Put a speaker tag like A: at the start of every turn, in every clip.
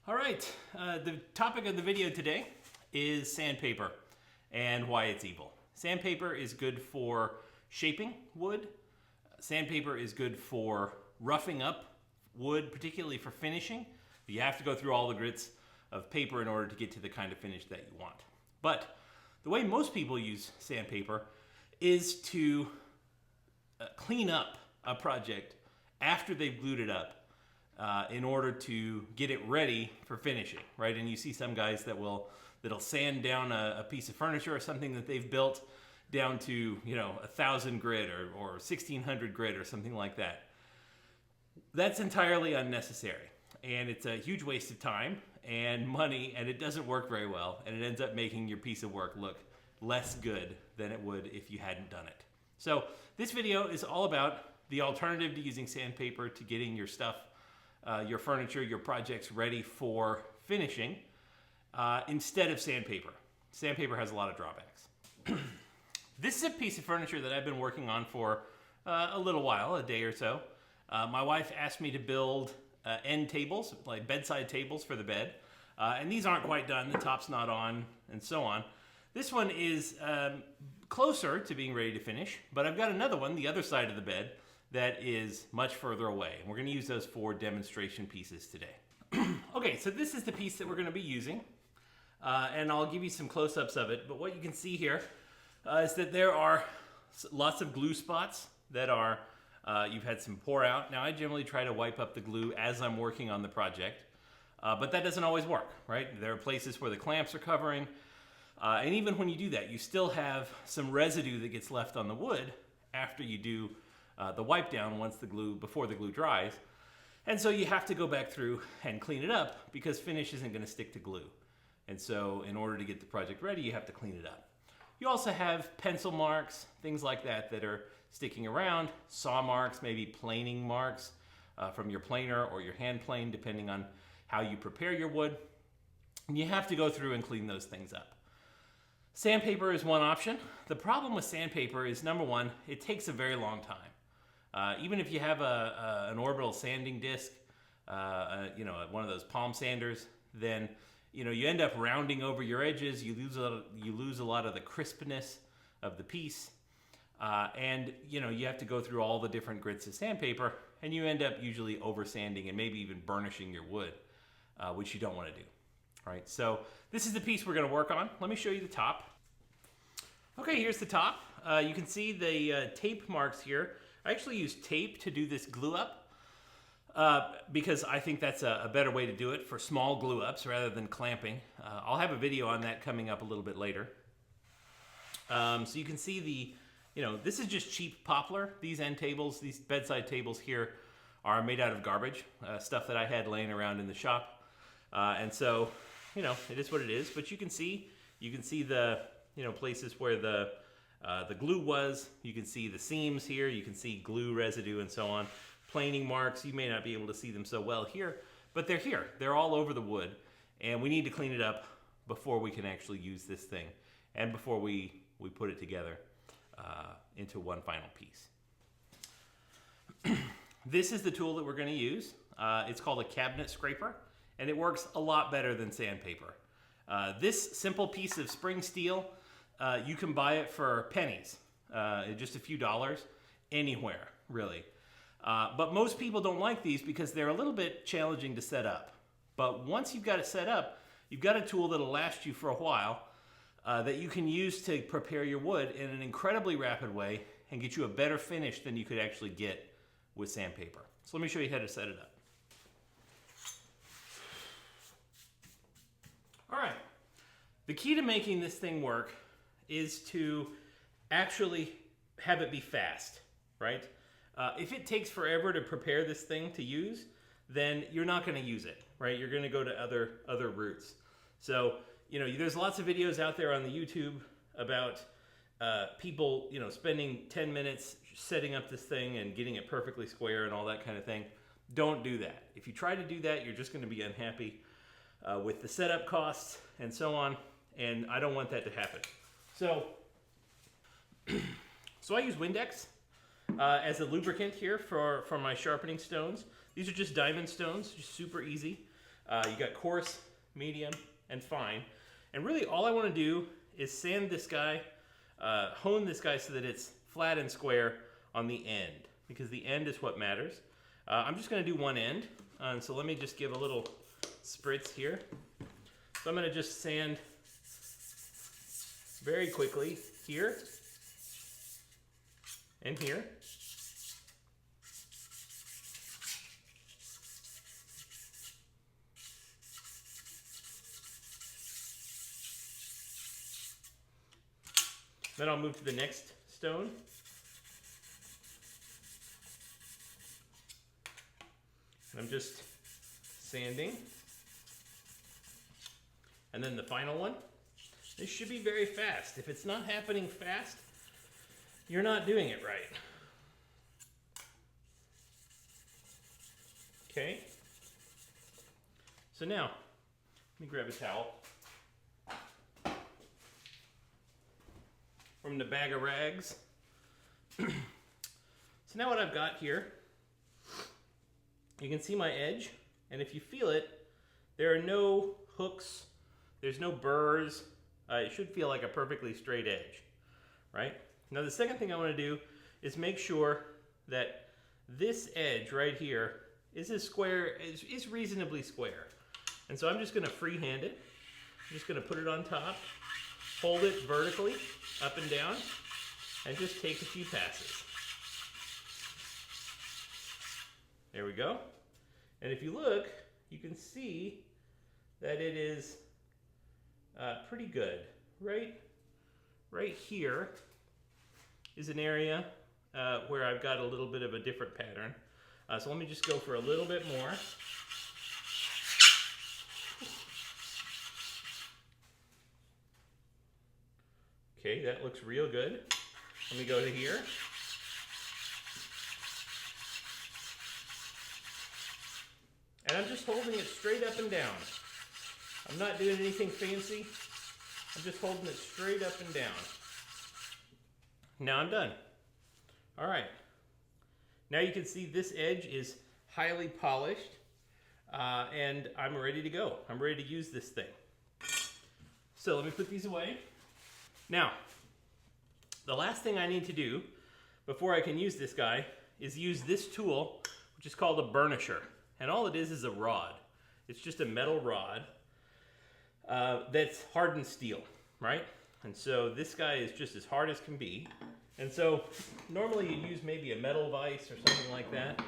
A: All right, the topic of the video today is sandpaper and why it's evil. Sandpaper is good for shaping wood. Sandpaper is good for roughing up wood, particularly for finishing. You have to go through all the grits of paper in order to get to the kind of finish that you want. But the way most people use sandpaper is to clean up a project after they've glued it up. In order to get it ready for finishing, right? And you see some guys that'll sand down a piece of furniture or something that they've built down to 1,000 grit or 1,600 grit or something like that. That's entirely unnecessary, and it's a huge waste of time and money, and it doesn't work very well, and it ends up making your piece of work look less good than it would if you hadn't done it. So this video is all about the alternative to using sandpaper to getting your stuff, your furniture, your projects ready for finishing instead of sandpaper. Sandpaper has a lot of drawbacks. This is a piece of furniture that I've been working on for a little while, a day or so. My wife asked me to build end tables, like bedside tables for the bed. And these aren't quite done, the top's not on, and so on. This one is closer to being ready to finish, but I've got another one, the other side of the bed, that is much further away. And we're going to use those for demonstration pieces today. Okay, so this is the piece that we're going to be using. And I'll give you some close-ups of it. But what you can see here is that there are lots of glue spots that are, you've had some pour out. Now I generally try to wipe up the glue as I'm working on the project. But that doesn't always work, right? There are places where the clamps are covering. And even when you do that, you still have some residue that gets left on the wood after you do the wipe down before the glue dries. And so you have to go back through and clean it up because finish isn't going to stick to glue. And so in order to get the project ready, you have to clean it up. You also have pencil marks, things like that that are sticking around, saw marks, maybe planing marks from your planer or your hand plane, depending on how you prepare your wood. And you have to go through and clean those things up. Sandpaper is one option. The problem with sandpaper is, number one, it takes a very long time. Even if you have an orbital sanding disc, one of those palm sanders, then you end up rounding over your edges. You lose a lot of the crispness of the piece, and you have to go through all the different grits of sandpaper, and you end up usually over sanding and maybe even burnishing your wood, which you don't want to do. All right, so this is the piece we're going to work on. Let me show you the top. Okay, here's the top. You can see the tape marks here. I actually use tape to do this glue up because I think that's a better way to do it for small glue ups rather than clamping. I'll have a video on that coming up a little bit later. So you can see this is just cheap poplar. These end tables, these bedside tables here are made out of garbage, stuff that I had laying around in the shop. And so, it is what it is, but you can see the, places where the glue was. You can see the seams here. You can see glue residue and so on. Planing marks, you may not be able to see them so well here, but they're here. They're all over the wood, and we need to clean it up before we can actually use this thing and before we put it together into one final piece. This is the tool that we're going to use. It's called a cabinet scraper, and it works a lot better than sandpaper. This simple piece of spring steel, you can buy it for pennies, just a few dollars, anywhere, really. But most people don't like these because they're a little bit challenging to set up. But once you've got it set up, you've got a tool that'll last you for a while that you can use to prepare your wood in an incredibly rapid way and get you a better finish than you could actually get with sandpaper. So let me show you how to set it up. All right, the key to making this thing work is to actually have it be fast, right? If it takes forever to prepare this thing to use, then you're not going to use it, right? You're going to go to other routes. So, there's lots of videos out there on the YouTube about people, spending 10 minutes setting up this thing and getting it perfectly square and all that kind of thing. Don't do that. If you try to do that, you're just going to be unhappy with the setup costs and so on, and I don't want that to happen. So I use Windex as a lubricant here for my sharpening stones. These are just diamond stones, just super easy. You got coarse, medium, and fine. And really all I want to do is sand this guy, hone this guy so that it's flat and square on the end, because the end is what matters. I'm just going to do one end, so let me just give a little spritz here. So I'm going to just sand very quickly here and here. Then I'll move to the next stone. And I'm just sanding. And then the final one. This should be very fast. If it's not happening fast, you're not doing it right. Okay. So now, let me grab a towel from the bag of rags. So now what I've got here, you can see my edge, and if you feel it, there are no hooks, there's no burrs. It should feel like a perfectly straight edge, right? Now the second thing I want to do is make sure that this edge right here is as square, is reasonably square. And so I'm just going to freehand it. I'm just going to put it on top, hold it vertically, up and down, and just take a few passes. There we go. And if you look, you can see that it is pretty good. Right here is an area where I've got a little bit of a different pattern. So let me just go for a little bit more. Okay, that looks real good. Let me go to here. And I'm just holding it straight up and down. I'm not doing anything fancy. I'm just holding it straight up and down. Now I'm done. All right. Now you can see this edge is highly polished, and I'm ready to go. I'm ready to use this thing. So let me put these away. Now, the last thing I need to do before I can use this guy is use this tool, which is called a burnisher. And all it is a rod. It's just a metal rod that's hardened steel, right? And so this guy is just as hard as can be. And so normally you'd use maybe a metal vise or something like that.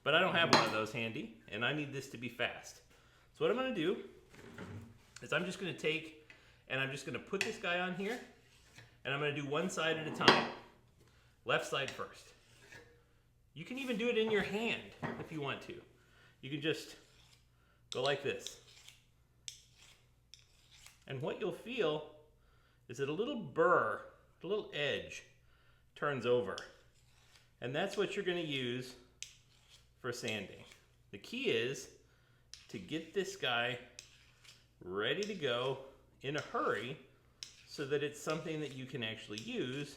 A: But I don't have one of those handy, and I need this to be fast. So what I'm going to do is I'm just going to take, and I'm just going to put this guy on here, and I'm going to do one side at a time. Left side first. You can even do it in your hand if you want to. You can just go like this. And what you'll feel is that a little burr, a little edge, turns over. And that's what you're going to use for sanding. The key is to get this guy ready to go in a hurry so that it's something that you can actually use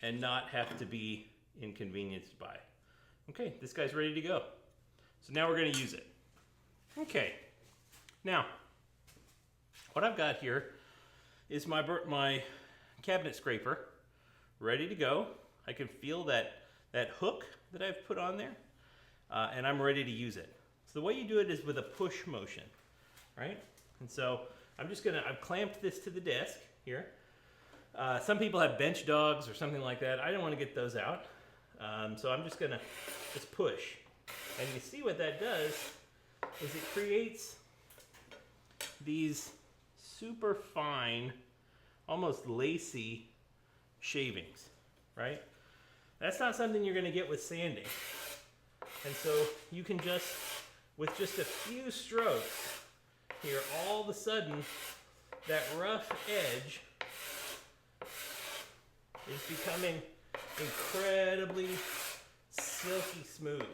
A: and not have to be inconvenienced by. Okay, this guy's ready to go. So now we're going to use it. Okay, now what I've got here is my cabinet scraper ready to go. I can feel that hook that I've put on there, and I'm ready to use it. So the way you do it is with a push motion, right? And so I've clamped this to the desk here. Some people have bench dogs or something like that. I don't want to get those out. So I'm just gonna push. And you see what that does is it creates these super fine, almost lacy shavings, right? That's not something you're gonna get with sanding. And so you can just, with just a few strokes here, all of a sudden, that rough edge is becoming incredibly silky smooth.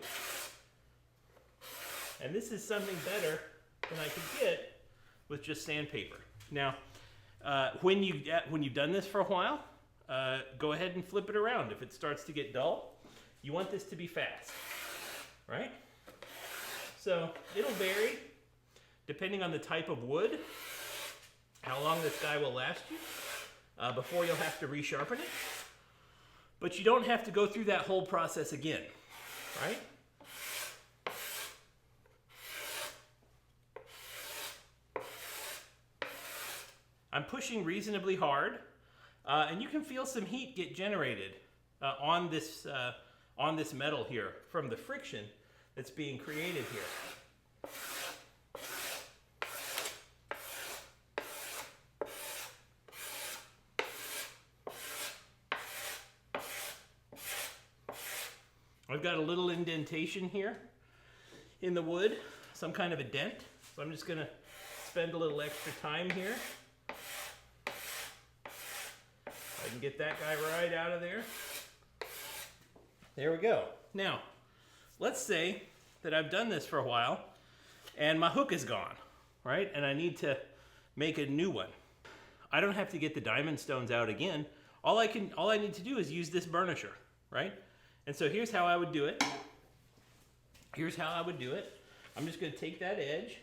A: And this is something better than I could get with just sandpaper. Now, when you've done this for a while, go ahead and flip it around. If it starts to get dull, you want this to be fast, right? So it'll vary depending on the type of wood, how long this guy will last you before you'll have to resharpen it. But you don't have to go through that whole process again, right? I'm pushing reasonably hard, and you can feel some heat get generated on this metal here from the friction that's being created here. I've got a little indentation here in the wood, some kind of a dent, so I'm just going to spend a little extra time here. I can get that guy right out of there. There we go. Now, let's say that I've done this for a while and my hook is gone, right? And I need to make a new one. I don't have to get the diamond stones out again. All I need to do is use this burnisher, right? And so here's how I would do it. Here's how I would do it. I'm just going to take that edge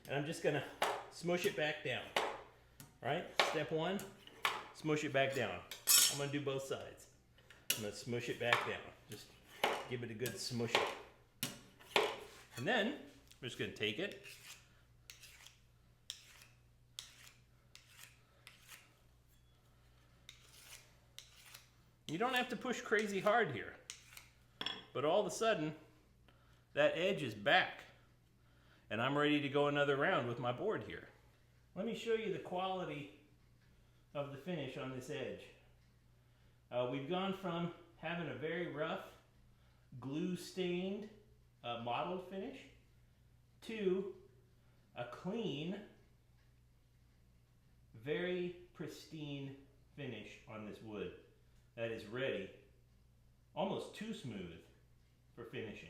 A: and I'm just going to smush it back down, right? Step one, smush it back down. I'm going to do both sides. I'm going to smush it back down. Just give it a good smush. And then I'm just going to take it. You don't have to push crazy hard here. But all of a sudden, that edge is back. And I'm ready to go another round with my board here. Let me show you the quality of the finish on this edge. We've gone from having a very rough, glue-stained, mottled finish to a clean, very pristine finish on this wood that is ready, almost too smooth for finishing.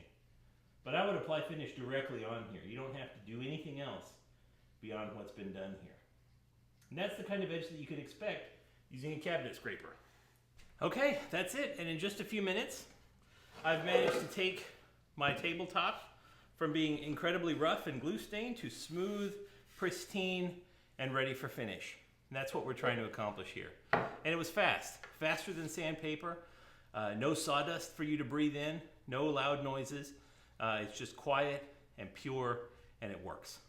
A: But I would apply finish directly on here. You don't have to do anything else beyond what's been done here. And that's the kind of edge that you can expect using a cabinet scraper. Okay, that's it. And in just a few minutes, I've managed to take my tabletop from being incredibly rough and glue stained to smooth, pristine, and ready for finish. And that's what we're trying to accomplish here. And it was fast, faster than sandpaper. No sawdust for you to breathe in, no loud noises. It's just quiet and pure, and it works.